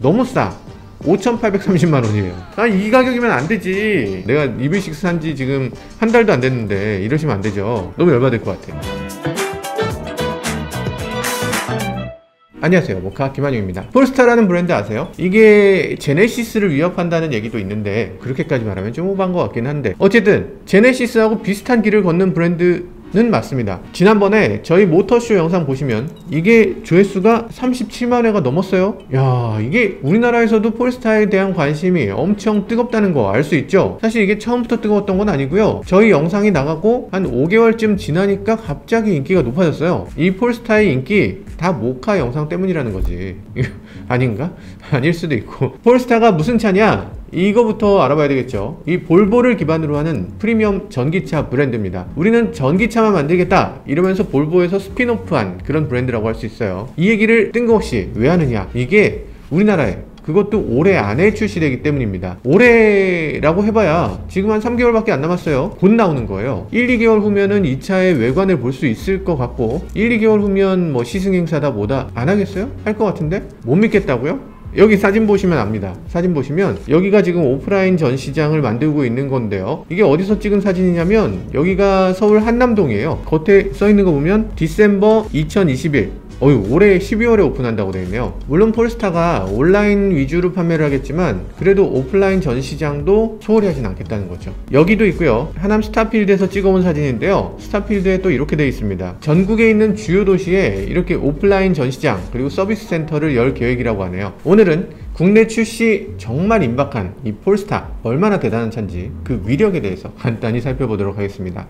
너무 싸. 5,830만원이에요. 아, 이 가격이면 안 되지. 내가 EV6 산지 지금 한 달도 안 됐는데 이러시면 안 되죠. 너무 열받을 것 같아요. 안녕하세요, 모카 김한용입니다. 폴스타라는 브랜드 아세요? 이게 제네시스를 위협한다는 얘기도 있는데 그렇게까지 말하면 좀 오버한 것 같긴 한데, 어쨌든 제네시스하고 비슷한 길을 걷는 브랜드는 맞습니다. 지난번에 저희 모터쇼 영상 보시면 이게 조회수가 37만회가 넘었어요. 야, 이게 우리나라에서도 폴스타에 대한 관심이 엄청 뜨겁다는 거 알 수 있죠. 사실 이게 처음부터 뜨거웠던 건 아니고요, 저희 영상이 나가고 한 5개월쯤 지나니까 갑자기 인기가 높아졌어요. 이 폴스타의 인기 다 모카 영상 때문이라는 거지. 아닌가? 아닐 수도 있고. 폴스타가 무슨 차냐? 이거부터 알아봐야 되겠죠. 이 볼보를 기반으로 하는 프리미엄 전기차 브랜드입니다. 우리는 전기차만 만들겠다 이러면서 볼보에서 스핀오프한 그런 브랜드라고 할 수 있어요. 이 얘기를 뜬금없이 왜 하느냐? 이게 우리나라에, 그것도 올해 안에 출시되기 때문입니다. 올해라고 해봐야 지금 한 3개월밖에 안 남았어요. 곧 나오는 거예요. 1, 2개월 후면은 이 차의 외관을 볼 수 있을 것 같고, 1, 2개월 후면 뭐 시승행사다 뭐다 안 하겠어요? 할 것 같은데? 못 믿겠다고요? 여기 사진 보시면 압니다. 사진 보시면 여기가 지금 오프라인 전시장을 만들고 있는 건데요, 이게 어디서 찍은 사진이냐면 여기가 서울 한남동이에요. 겉에 써있는 거 보면 디셈버 2021, 올해 12월에 오픈한다고 되어 있네요. 물론 폴스타가 온라인 위주로 판매를 하겠지만 그래도 오프라인 전시장도 소홀히 하진 않겠다는 거죠. 여기도 있고요, 하남 스타필드에서 찍어온 사진인데요, 스타필드에 또 이렇게 되어 있습니다. 전국에 있는 주요 도시에 이렇게 오프라인 전시장 그리고 서비스 센터를 열 계획이라고 하네요. 오늘은 국내 출시 정말 임박한 이 폴스타, 얼마나 대단한 차인지 그 위력에 대해서 간단히 살펴보도록 하겠습니다.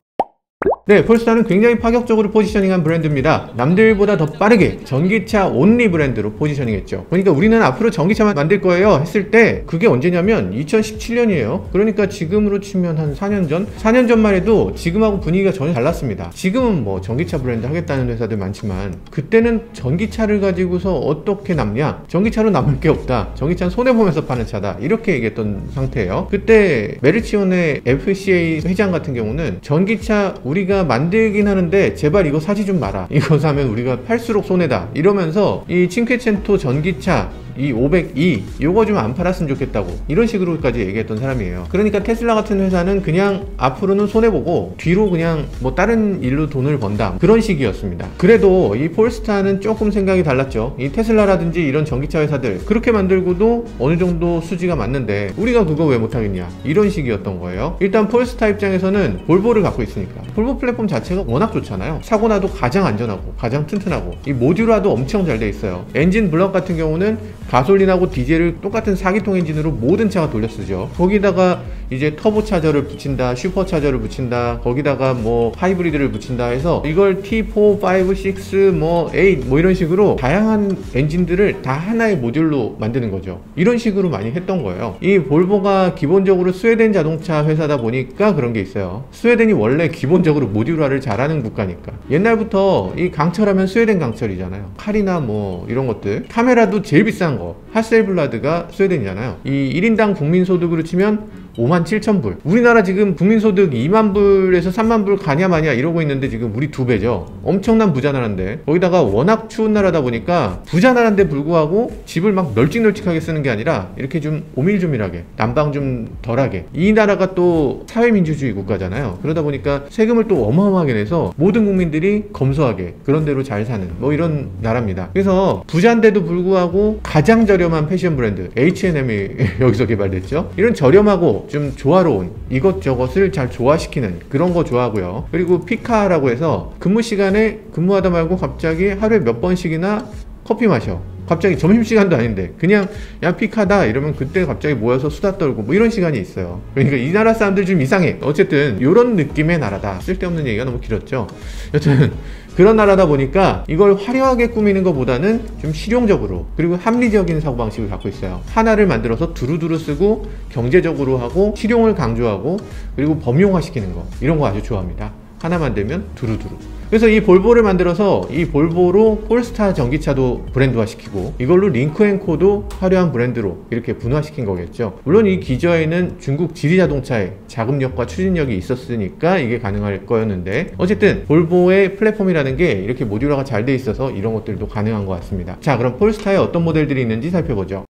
네, 폴스타는 굉장히 파격적으로 포지셔닝한 브랜드입니다. 남들보다 더 빠르게 전기차 온리 브랜드로 포지셔닝했죠. 그러니까 우리는 앞으로 전기차만 만들 거예요 했을 때 그게 언제냐면 2017년이에요. 그러니까 지금으로 치면 한 4년 전? 4년 전만 해도 지금하고 분위기가 전혀 달랐습니다. 지금은 뭐 전기차 브랜드 하겠다는 회사들 많지만 그때는 전기차를 가지고서 어떻게 남냐? 전기차로 남을 게 없다. 전기차는 손해보면서 파는 차다. 이렇게 얘기했던 상태예요. 그때 메르치온의 FCA 회장 같은 경우는 전기차 우리가 만들긴 하는데 제발 이거 사지 좀 마라, 이거 사면 우리가 팔수록 손해다 이러면서 이 칭퀘첸토 전기차 이 500E 요거 좀 안 팔았으면 좋겠다고 이런 식으로까지 얘기했던 사람이에요. 그러니까 테슬라 같은 회사는 그냥 앞으로는 손해보고 뒤로 그냥 뭐 다른 일로 돈을 번다, 그런 식이었습니다. 그래도 이 폴스타는 조금 생각이 달랐죠. 이 테슬라라든지 이런 전기차 회사들 그렇게 만들고도 어느 정도 수지가 맞는데 우리가 그거 왜 못하겠냐, 이런 식이었던 거예요. 일단 폴스타 입장에서는 볼보를 갖고 있으니까 볼보 플랫폼 자체가 워낙 좋잖아요. 사고 나도 가장 안전하고 가장 튼튼하고, 이 모듈화도 엄청 잘 돼 있어요. 엔진 블럭 같은 경우는 가솔린하고 디젤을 똑같은 4기통 엔진으로 모든 차가 돌려 쓰죠. 거기다가 이제 터보 차저를 붙인다, 슈퍼 차저를 붙인다, 거기다가 뭐 하이브리드를 붙인다 해서 이걸 T4, 5, 6, 뭐 8 뭐 이런 식으로 다양한 엔진들을 다 하나의 모듈로 만드는 거죠. 이런 식으로 많이 했던 거예요. 이 볼보가 기본적으로 스웨덴 자동차 회사다 보니까 그런 게 있어요. 스웨덴이 원래 기본적으로 모듈화를 잘하는 국가니까. 옛날부터 이 강철하면 스웨덴 강철이잖아요. 칼이나 뭐 이런 것들, 카메라도 제일 비싼 거 하셀블라드가 스웨덴이잖아요. 이 1인당 국민소득으로 치면 57,000불. 우리나라 지금 국민소득 2만 불에서 3만 불 가냐 마냐 이러고 있는데 지금 우리 2배죠. 엄청난 부자 나라인데, 거기다가 워낙 추운 나라다 보니까 부자 나라인데 불구하고 집을 막 널찍널찍하게 쓰는 게 아니라 이렇게 좀 오밀조밀하게, 난방 좀 덜하게. 이 나라가 또 사회민주주의 국가잖아요. 그러다 보니까 세금을 또 어마어마하게 내서 모든 국민들이 검소하게 그런 대로 잘 사는 뭐 이런 나라입니다. 그래서 부자인데도 불구하고 가장 저렴한 패션 브랜드 H&M이 여기서 개발됐죠. 이런 저렴하고 좀 조화로운 이것저것을 잘 조화시키는 그런 거 좋아하고요. 그리고 피카라고 해서 근무 시간에 근무하다 말고 갑자기 하루에 몇 번씩이나 커피 마셔. 갑자기 점심시간도 아닌데 그냥 야 피카다 이러면 그때 갑자기 모여서 수다 떨고 뭐 이런 시간이 있어요. 그러니까 이 나라 사람들 좀 이상해. 어쨌든 이런 느낌의 나라다. 쓸데없는 얘기가 너무 길었죠. 여튼 그런 나라다 보니까 이걸 화려하게 꾸미는 것보다는 좀 실용적으로 그리고 합리적인 사고방식을 갖고 있어요. 하나를 만들어서 두루두루 쓰고 경제적으로 하고 실용을 강조하고 그리고 범용화시키는 거, 이런 거 아주 좋아합니다. 하나 만들면 두루두루. 그래서 이 볼보를 만들어서 이 볼보로 폴스타 전기차도 브랜드화 시키고 이걸로 링크앤코도 화려한 브랜드로 이렇게 분화시킨 거겠죠. 물론 이 기저에는 중국 지리자동차의 자금력과 추진력이 있었으니까 이게 가능할 거였는데, 어쨌든 볼보의 플랫폼이라는 게 이렇게 모듈화가 잘 돼 있어서 이런 것들도 가능한 것 같습니다. 자, 그럼 폴스타에 어떤 모델들이 있는지 살펴보죠.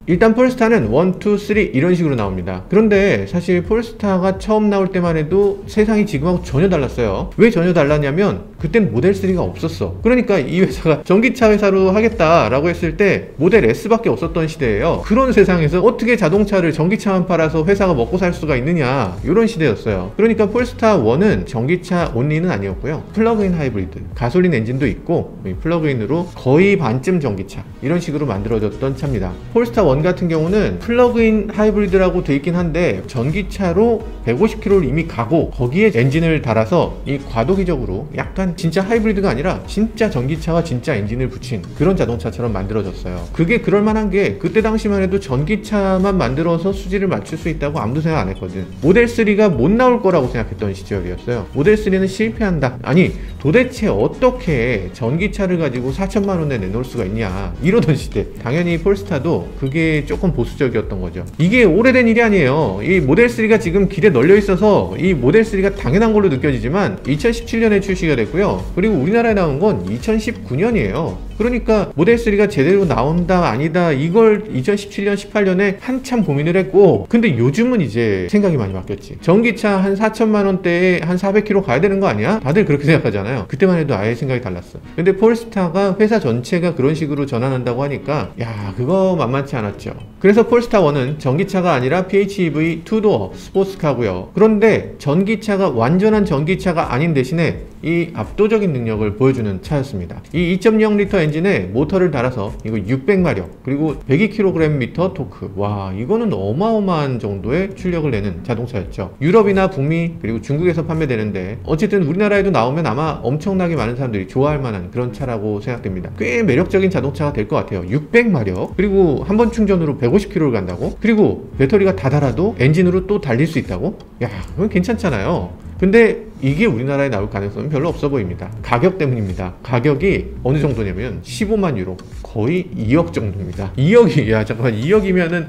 일단 폴스타는 1, 2, 3 이런 식으로 나옵니다. 그런데 사실 폴스타가 처음 나올 때만 해도 세상이 지금하고 전혀 달랐어요. 왜 전혀 달랐냐면 그땐 모델 3가 없었어. 그러니까 이 회사가 전기차 회사로 하겠다라고 했을 때 모델 S밖에 없었던 시대예요. 그런 세상에서 어떻게 자동차를 전기차만 팔아서 회사가 먹고 살 수가 있느냐, 이런 시대였어요. 그러니까 폴스타 1은 전기차 온리는 아니었고요. 플러그인 하이브리드, 가솔린 엔진도 있고 플러그인으로 거의 반쯤 전기차, 이런 식으로 만들어졌던 차입니다. 폴스타 1 같은 경우는 플러그인 하이브리드라고 돼 있긴 한데 전기차로 150km를 이미 가고 거기에 엔진을 달아서 이 과도기적으로 약간 진짜 하이브리드가 아니라 진짜 전기차와 진짜 엔진을 붙인 그런 자동차처럼 만들어졌어요. 그게 그럴만한 게 그때 당시만 해도 전기차만 만들어서 수지를 맞출 수 있다고 아무도 생각 안 했거든. 모델 3가 못 나올 거라고 생각했던 시절이었어요. 모델 3는 실패한다. 아니 도대체 어떻게 전기차를 가지고 4천만 원에 내놓을 수가 있냐, 이러던 시대. 당연히 폴스타도 그게 조금 보수적이었던 거죠. 이게 오래된 일이 아니에요. 이 모델 3가 지금 길에 널려 있어서 이 모델 3가 당연한 걸로 느껴지지만 2017년에 출시가 됐고요. 그리고 우리나라에 나온 건 2019년이에요. 그러니까 모델 3가 제대로 나온다 아니다 이걸 2017년 18년에 한참 고민을 했고, 근데 요즘은 이제 생각이 많이 바뀌었지. 전기차 한 4천만 원대에 한 400km 가야 되는 거 아니야? 다들 그렇게 생각하잖아요. 그때만 해도 아예 생각이 달랐어. 근데 폴스타가 회사 전체가 그런 식으로 전환한다고 하니까 야, 그거 만만치 않았죠. 그래서 폴스타 1은 전기차가 아니라 PHEV 투도어 스포츠카고요. 그런데 전기차가 완전한 전기차가 아닌 대신에 이 압도적인 능력을 보여주는 차였습니다. 이 2.0L 엔진에 모터를 달아서 이거 600마력 그리고 102kgm 토크, 와 이거는 어마어마한 정도의 출력을 내는 자동차였죠. 유럽이나 북미 그리고 중국에서 판매되는데 어쨌든 우리나라에도 나오면 아마 엄청나게 많은 사람들이 좋아할 만한 그런 차라고 생각됩니다. 꽤 매력적인 자동차가 될 것 같아요. 600마력 그리고 한 번 충전으로 150km를 간다고? 그리고 배터리가 다 닳아도 엔진으로 또 달릴 수 있다고? 야, 그건 괜찮잖아요. 근데 이게 우리나라에 나올 가능성은 별로 없어 보입니다. 가격 때문입니다. 가격이 어느 정도냐면 15만 유로, 거의 2억 정도입니다. 2억이, 야 잠깐만, 2억이면은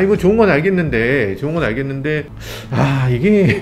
뭐 좋은 건 알겠는데 이게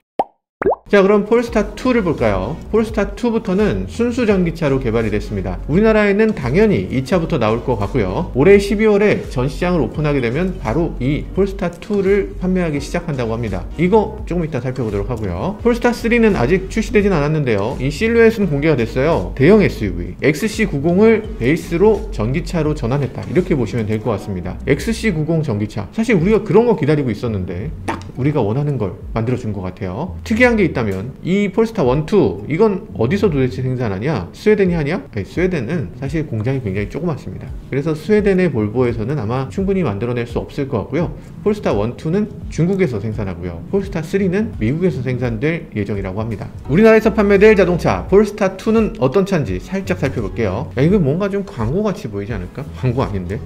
자, 그럼 폴스타 2를 볼까요? 폴스타 2부터는 순수 전기차로 개발이 됐습니다. 우리나라에는 당연히 이 차부터 나올 것 같고요. 올해 12월에 전시장을 오픈하게 되면 바로 이 폴스타 2를 판매하기 시작한다고 합니다. 이거 조금 이따 살펴보도록 하고요. 폴스타 3는 아직 출시되진 않았는데요. 이 실루엣은 공개가 됐어요. 대형 SUV XC90을 베이스로 전기차로 전환했다, 이렇게 보시면 될 것 같습니다. XC90 전기차, 사실 우리가 그런 거 기다리고 있었는데 딱 우리가 원하는 걸 만들어준 것 같아요. 특이한 게 있다면 이 폴스타 1, 2 이건 어디서 도대체 생산하냐? 스웨덴이 하냐? 아니, 스웨덴은 사실 공장이 굉장히 조그맣습니다. 그래서 스웨덴의 볼보에서는 아마 충분히 만들어낼 수 없을 것 같고요. 폴스타 1, 2는 중국에서 생산하고요. 폴스타 3는 미국에서 생산될 예정이라고 합니다. 우리나라에서 판매될 자동차 폴스타 2는 어떤 차인지 살짝 살펴볼게요. 야, 이거 뭔가 좀 광고같이 보이지 않을까? 광고 아닌데?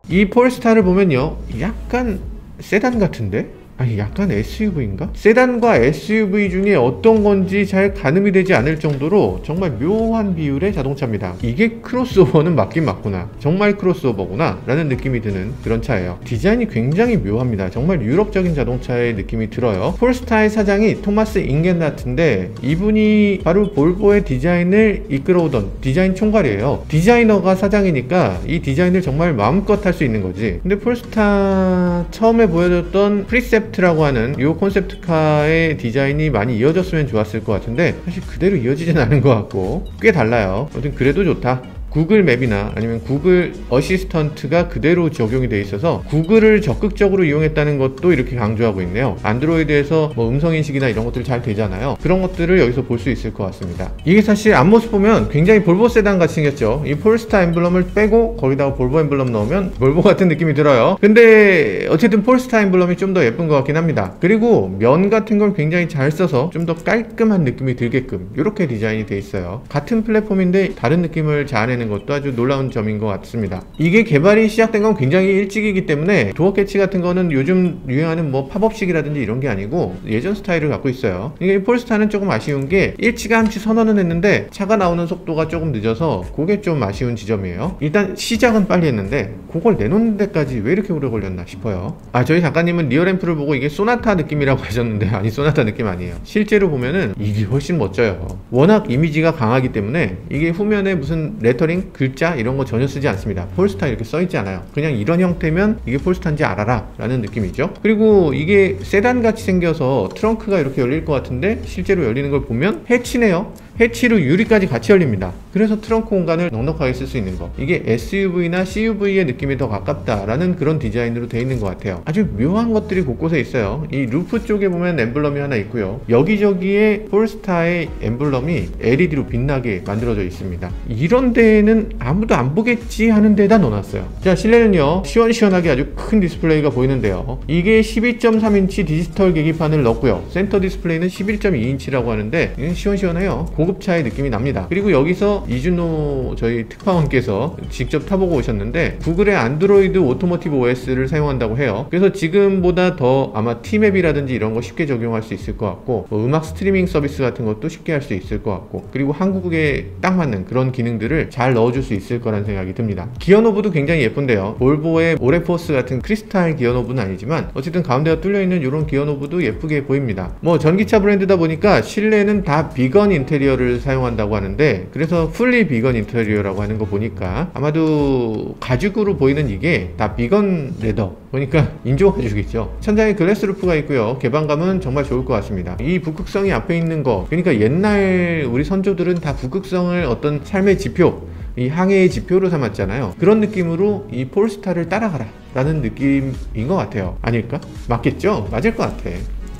이 폴스타를 보면요, 약간 세단 같은데? 아니 약간 SUV인가? 세단과 SUV 중에 어떤 건지 잘 가늠이 되지 않을 정도로 정말 묘한 비율의 자동차입니다. 이게 크로스오버는 맞긴 맞구나, 정말 크로스오버구나 라는 느낌이 드는 그런 차예요. 디자인이 굉장히 묘합니다. 정말 유럽적인 자동차의 느낌이 들어요. 폴스타의 사장이 토마스 잉겐라트인데 이분이 바로 볼보의 디자인을 이끌어오던 디자인 총괄이에요. 디자이너가 사장이니까 이 디자인을 정말 마음껏 할 수 있는 거지. 근데 폴스타 처음에 보여줬던 프리셉트라고 하는 이 콘셉트카의 디자인이 많이 이어졌으면 좋았을 것 같은데 사실 그대로 이어지진 않은 것 같고 꽤 달라요. 아무튼 그래도 좋다. 구글 맵이나 아니면 구글 어시스턴트가 그대로 적용이 돼 있어서 구글을 적극적으로 이용했다는 것도 이렇게 강조하고 있네요. 안드로이드에서 뭐 음성인식이나 이런 것들 잘 되잖아요. 그런 것들을 여기서 볼 수 있을 것 같습니다. 이게 사실 앞모습 보면 굉장히 볼보 세단 같이 생겼죠. 이 폴스타 엠블럼을 빼고 거기다가 볼보 엠블럼 넣으면 볼보 같은 느낌이 들어요. 근데 어쨌든 폴스타 엠블럼이 좀 더 예쁜 것 같긴 합니다. 그리고 면 같은 걸 굉장히 잘 써서 좀 더 깔끔한 느낌이 들게끔 이렇게 디자인이 돼 있어요. 같은 플랫폼인데 다른 느낌을 자아내는 것도 아주 놀라운 점인 것 같습니다. 이게 개발이 시작된 건 굉장히 일찍이기 때문에 도어 캐치 같은 거는 요즘 유행하는 뭐 팝업식이라든지 이런 게 아니고 예전 스타일을 갖고 있어요. 이게 폴스타는 조금 아쉬운 게 일찌감치 선언은 했는데 차가 나오는 속도가 조금 늦어서 그게 좀 아쉬운 지점이에요. 일단 시작은 빨리 했는데 그걸 내놓는 데까지 왜 이렇게 오래 걸렸나 싶어요. 저희 작가님은 리어램프를 보고 이게 소나타 느낌이라고 하셨는데 아니, 소나타 느낌 아니에요. 실제로 보면은 이게 훨씬 멋져요. 워낙 이미지가 강하기 때문에 이게 후면에 무슨 레터링 컬러링, 글자 이런 거 전혀 쓰지 않습니다. 폴스타 이렇게 써있지 않아요. 그냥 이런 형태면 이게 폴스타인지 알아라 라는 느낌이죠. 그리고 이게 세단 같이 생겨서 트렁크가 이렇게 열릴 것 같은데 실제로 열리는 걸 보면 해치네요. 해치로 유리까지 같이 열립니다. 그래서 트렁크 공간을 넉넉하게 쓸 수 있는 거. 이게 SUV나 CUV의 느낌이 더 가깝다라는 그런 디자인으로 되어 있는 것 같아요. 아주 묘한 것들이 곳곳에 있어요. 이 루프 쪽에 보면 엠블럼이 하나 있고요. 여기저기에 폴스타의 엠블럼이 LED로 빛나게 만들어져 있습니다. 이런 데에는 아무도 안 보겠지 하는 데다 넣어놨어요. 자, 실내는요 시원시원하게 아주 큰 디스플레이가 보이는데요. 이게 12.3인치 디지털 계기판을 넣었고요. 센터 디스플레이는 11.2인치라고 하는데 시원시원해요. 고급차의 느낌이 납니다. 그리고 여기서 이준호 저희 특파원께서 직접 타보고 오셨는데 구글의 안드로이드 오토모티브 OS를 사용한다고 해요. 그래서 지금보다 더 아마 T맵이라든지 이런 거 쉽게 적용할 수 있을 것 같고 뭐 음악 스트리밍 서비스 같은 것도 쉽게 할 수 있을 것 같고 그리고 한국에 딱 맞는 그런 기능들을 잘 넣어줄 수 있을 거란 생각이 듭니다. 기어노브도 굉장히 예쁜데요. 볼보의 오레포스 같은 크리스탈 기어노브는 아니지만 어쨌든 가운데가 뚫려있는 이런 기어노브도 예쁘게 보입니다. 뭐 전기차 브랜드다 보니까 실내는 다 비건 인테리어를 사용한다고 하는데 그래서 풀리 비건 인테리어라고 하는 거 보니까 아마도 가죽으로 보이는 이게 다 비건 레더 보니까 인조 가죽이죠. 천장에 글래스 루프가 있고요. 개방감은 정말 좋을 것 같습니다. 이 북극성이 앞에 있는 거 그러니까 옛날 우리 선조들은 다 북극성을 어떤 삶의 지표 이 항해의 지표로 삼았잖아요. 그런 느낌으로 이 폴스타를 따라가라 라는 느낌인 것 같아요. 아닐까? 맞겠죠? 맞을 것 같아.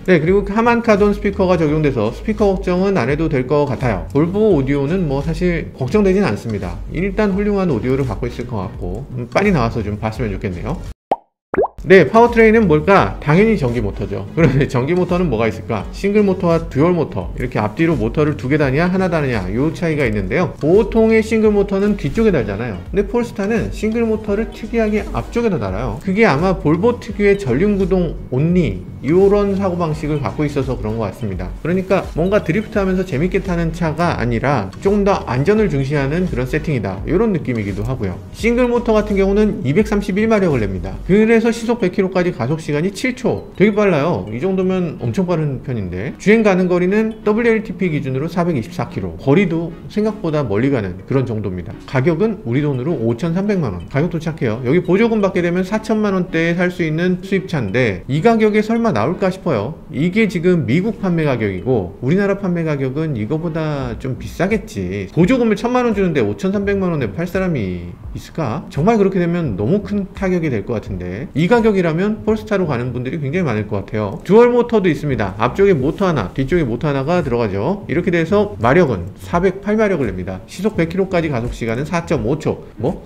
네, 그리고 하만 카돈 스피커가 적용돼서 스피커 걱정은 안 해도 될 것 같아요. 볼보 오디오는 뭐 사실 걱정되진 않습니다. 일단 훌륭한 오디오를 갖고 있을 것 같고 빨리 나와서 좀 봤으면 좋겠네요. 네, 파워트레인은 뭘까? 당연히 전기 모터죠. 그런데 전기 모터는 뭐가 있을까? 싱글 모터와 듀얼 모터 이렇게 앞뒤로 모터를 두 개 다냐 하나 다냐 요 차이가 있는데요. 보통의 싱글 모터는 뒤쪽에 달잖아요. 근데 폴스타는 싱글 모터를 특이하게 앞쪽에다 달아요. 그게 아마 볼보 특유의 전륜구동 온리 이런 사고방식을 갖고 있어서 그런 것 같습니다. 그러니까 뭔가 드리프트 하면서 재밌게 타는 차가 아니라 조금 더 안전을 중시하는 그런 세팅이다 이런 느낌이기도 하고요. 싱글 모터 같은 경우는 231마력을 냅니다. 그래서 시속 100km까지 가속시간이 7초 되게 빨라요. 이 정도면 엄청 빠른 편인데 주행 가는 거리는 WLTP 기준으로 424km 거리도 생각보다 멀리 가는 그런 정도입니다. 가격은 우리 돈으로 5,300만원 가격도 착해요. 여기 보조금 받게 되면 4천만원대에 살 수 있는 수입차인데 이 가격에 설마 나올까 싶어요. 이게 지금 미국 판매 가격이고 우리나라 판매 가격은 이거보다 좀 비싸겠지. 보조금을 1,000만원 주는데 5,300만원에 팔 사람이 있을까? 정말 그렇게 되면 너무 큰 타격이 될 것 같은데 이 가격이라면 폴스타로 가는 분들이 굉장히 많을 것 같아요. 듀얼 모터도 있습니다. 앞쪽에 모터 하나 뒤쪽에 모터 하나가 들어가죠. 이렇게 돼서 마력은 408마력을 냅니다. 시속 100km까지 가속시간은 4.5초 뭐?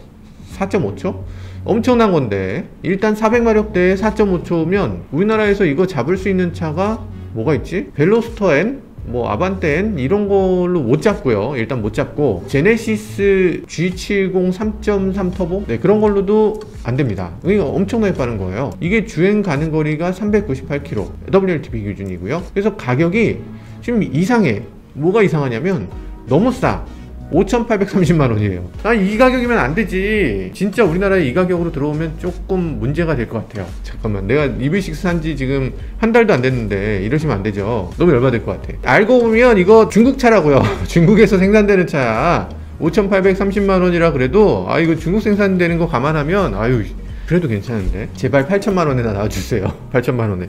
4.5초? 엄청난 건데 일단 400마력대에 4.5초면 우리나라에서 이거 잡을 수 있는 차가 뭐가 있지? 벨로스터 N? 뭐 아반떼 N? 이런 걸로 못 잡고요. 일단 못 잡고 제네시스 G70 3.3 터보? 네, 그런 걸로도 안 됩니다. 이거 엄청나게 빠른 거예요. 이게 주행 가는 거리가 398km WLTP 기준이고요. 그래서 가격이 지금 이상해. 뭐가 이상하냐면 너무 싸. 5,830만원이에요. 아, 이 가격이면 안 되지. 진짜 우리나라에 이 가격으로 들어오면 조금 문제가 될 것 같아요. 잠깐만, 내가 EV6 산지 지금 한 달도 안 됐는데 이러시면 안 되죠. 너무 열받을 것 같아. 알고 보면 이거 중국 차라고요. 중국에서 생산되는 차야. 5,830만원이라 그래도 아 이거 중국 생산되는 거 감안하면 아유 그래도 괜찮은데 제발 8천만원에다 나와주세요. 8천만원에.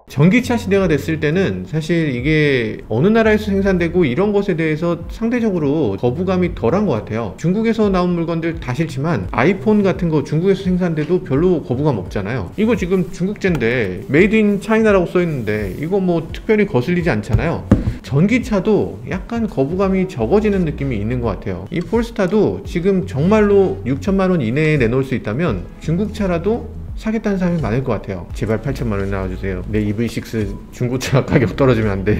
전기차 시대가 됐을 때는 사실 이게 어느 나라에서 생산되고 이런 것에 대해서 상대적으로 거부감이 덜한 것 같아요. 중국에서 나온 물건들 다 싫지만 아이폰 같은 거 중국에서 생산돼도 별로 거부감 없잖아요. 이거 지금 중국제인데 메이드 인 차이나라고 써있는데 이거 뭐 특별히 거슬리지 않잖아요. 전기차도 약간 거부감이 적어지는 느낌이 있는 것 같아요. 이 폴스타도 지금 정말로 6천만원 이내에 내놓을 수 있다면 중국차라도 사겠다는 사람이 많을 것 같아요. 제발 8천만원 나와주세요. 내 EV6 중고차 가격 떨어지면 안 돼.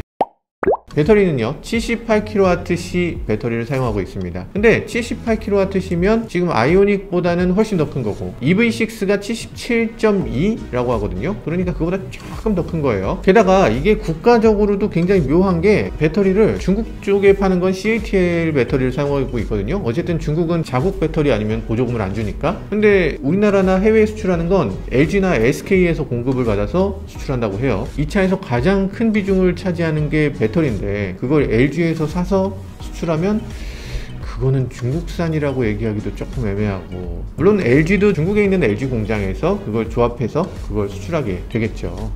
배터리는요 78kWh 배터리를 사용하고 있습니다. 근데 78kWh면 지금 아이오닉보다는 훨씬 더 큰 거고 EV6가 77.2라고 하거든요. 그러니까 그거보다 조금 더 큰 거예요. 게다가 이게 국가적으로도 굉장히 묘한 게 배터리를 중국 쪽에 파는 건 CATL 배터리를 사용하고 있거든요. 어쨌든 중국은 자국 배터리 아니면 보조금을 안 주니까. 근데 우리나라나 해외에 수출하는 건 LG나 SK에서 공급을 받아서 수출한다고 해요. 이 차에서 가장 큰 비중을 차지하는 게 배터리인데 그걸 LG에서 사서 수출하면 그거는 중국산이라고 얘기하기도 조금 애매하고, 물론 LG도 중국에 있는 LG 공장에서 그걸 조합해서 그걸 수출하게 되겠죠.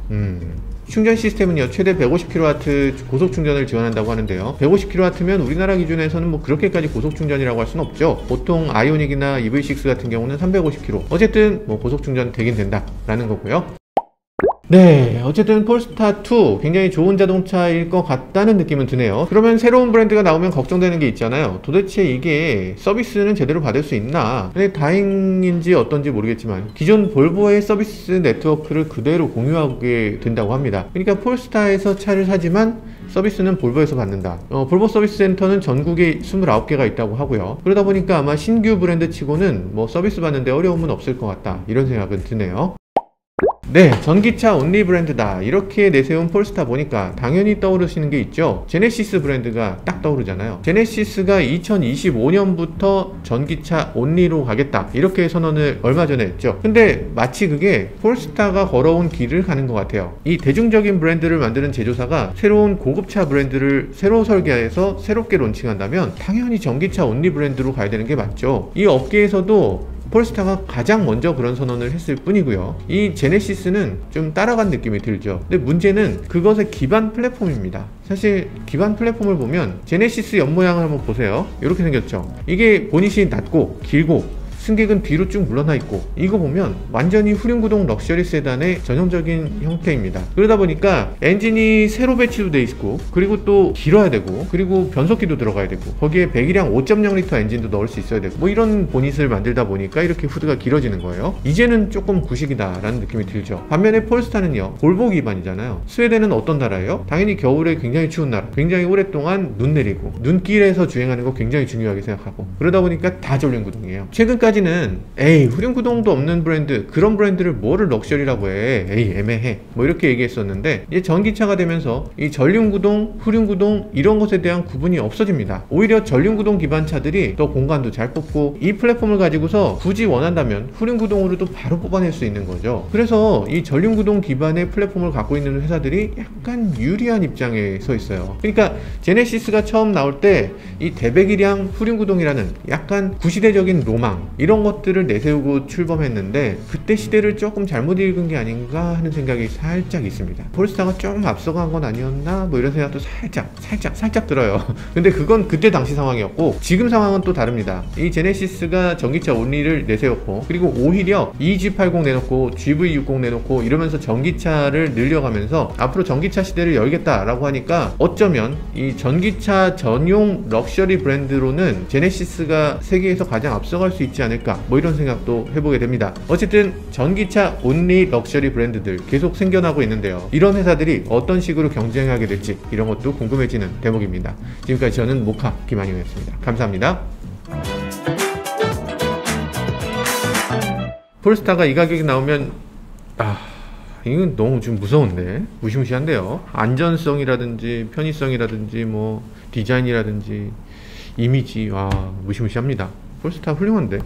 충전 시스템은요, 최대 150kW 고속 충전을 지원한다고 하는데요. 150kW면 우리나라 기준에서는 뭐 그렇게까지 고속 충전이라고 할 수는 없죠. 보통 아이오닉이나 EV6 같은 경우는 350kW. 어쨌든 뭐 고속 충전 되긴 된다라는 거고요. 네, 어쨌든 폴스타2 굉장히 좋은 자동차일 것 같다는 느낌은 드네요. 그러면 새로운 브랜드가 나오면 걱정되는 게 있잖아요. 도대체 이게 서비스는 제대로 받을 수 있나? 근데 다행인지 어떤지 모르겠지만 기존 볼보의 서비스 네트워크를 그대로 공유하게 된다고 합니다. 그러니까 폴스타에서 차를 사지만 서비스는 볼보에서 받는다. 볼보 서비스 센터는 전국에 29개가 있다고 하고요. 그러다 보니까 아마 신규 브랜드 치고는 뭐 서비스 받는데 어려움은 없을 것 같다, 이런 생각은 드네요. 네, 전기차 온리 브랜드다, 이렇게 내세운 폴스타 보니까 당연히 떠오르시는 게 있죠. 제네시스 브랜드가 딱 떠오르잖아요. 제네시스가 2025년부터 전기차 온리로 가겠다, 이렇게 선언을 얼마 전에 했죠. 근데 마치 그게 폴스타가 걸어온 길을 가는 것 같아요. 이 대중적인 브랜드를 만드는 제조사가 새로운 고급차 브랜드를 새로 설계해서 새롭게 론칭한다면 당연히 전기차 온리 브랜드로 가야 되는 게 맞죠. 이 업계에서도 폴스타가 가장 먼저 그런 선언을 했을 뿐이고요. 이 제네시스는 좀 따라간 느낌이 들죠. 근데 문제는 그것의 기반 플랫폼입니다. 사실 기반 플랫폼을 보면 제네시스 옆모양을 한번 보세요. 이렇게 생겼죠. 이게 보닛이 낮고 길고 승객은 뒤로 쭉 물러나 있고, 이거 보면 완전히 후륜구동 럭셔리 세단의 전형적인 형태입니다. 그러다 보니까 엔진이 새로 배치도 돼 있고, 그리고 또 길어야 되고, 그리고 변속기도 들어가야 되고, 거기에 배기량 5.0L 엔진도 넣을 수 있어야 되고, 뭐 이런 보닛을 만들다 보니까 이렇게 후드가 길어지는 거예요. 이제는 조금 구식이다 라는 느낌이 들죠. 반면에 폴스타는요, 볼보 기반이잖아요. 스웨덴은 어떤 나라예요? 당연히 겨울에 굉장히 추운 나라, 굉장히 오랫동안 눈 내리고 눈길에서 주행하는 거 굉장히 중요하게 생각하고, 그러다 보니까 다 전륜구동이에요. 최근까지는 에이, 후륜구동도 없는 브랜드, 그런 브랜드를 뭐를 럭셔리라고 해, 에이 애매해, 뭐 이렇게 얘기했었는데, 이제 전기차가 되면서 이 전륜구동, 후륜구동 이런 것에 대한 구분이 없어집니다. 오히려 전륜구동 기반 차들이 더 공간도 잘 뽑고, 이 플랫폼을 가지고서 굳이 원한다면 후륜구동으로도 바로 뽑아낼 수 있는 거죠. 그래서 이 전륜구동 기반의 플랫폼을 갖고 있는 회사들이 약간 유리한 입장에 서 있어요. 그러니까 제네시스가 처음 나올 때 이 대배기량 후륜구동이라는 약간 구시대적인 로망, 이런 것들을 내세우고 출범했는데, 그때 시대를 조금 잘못 읽은 게 아닌가 하는 생각이 살짝 있습니다. 폴스타가 좀 앞서간 건 아니었나, 뭐 이런 생각도 살짝 들어요. 근데 그건 그때 당시 상황이었고, 지금 상황은 또 다릅니다. 이 제네시스가 전기차 온리를 내세웠고, 그리고 오히려 EG80 내놓고 GV60 내놓고 이러면서 전기차를 늘려가면서 앞으로 전기차 시대를 열겠다라고 하니까, 어쩌면 이 전기차 전용 럭셔리 브랜드로는 제네시스가 세계에서 가장 앞서갈 수 있지 않을까, 뭐 이런 생각도 해보게 됩니다. 어쨌든 전기차 온리 럭셔리 브랜드들 계속 생겨나고 있는데요. 이런 회사들이 어떤 식으로 경쟁하게 될지, 이런 것도 궁금해지는 대목입니다. 지금까지 저는 모카 김한용이었습니다. 감사합니다. 폴스타가 이 가격이 나오면 이건 너무 좀 무서운데, 무시무시한데요. 안전성이라든지 편의성이라든지 뭐 디자인이라든지 이미지, 무시무시합니다. 폴스타 훌륭한데.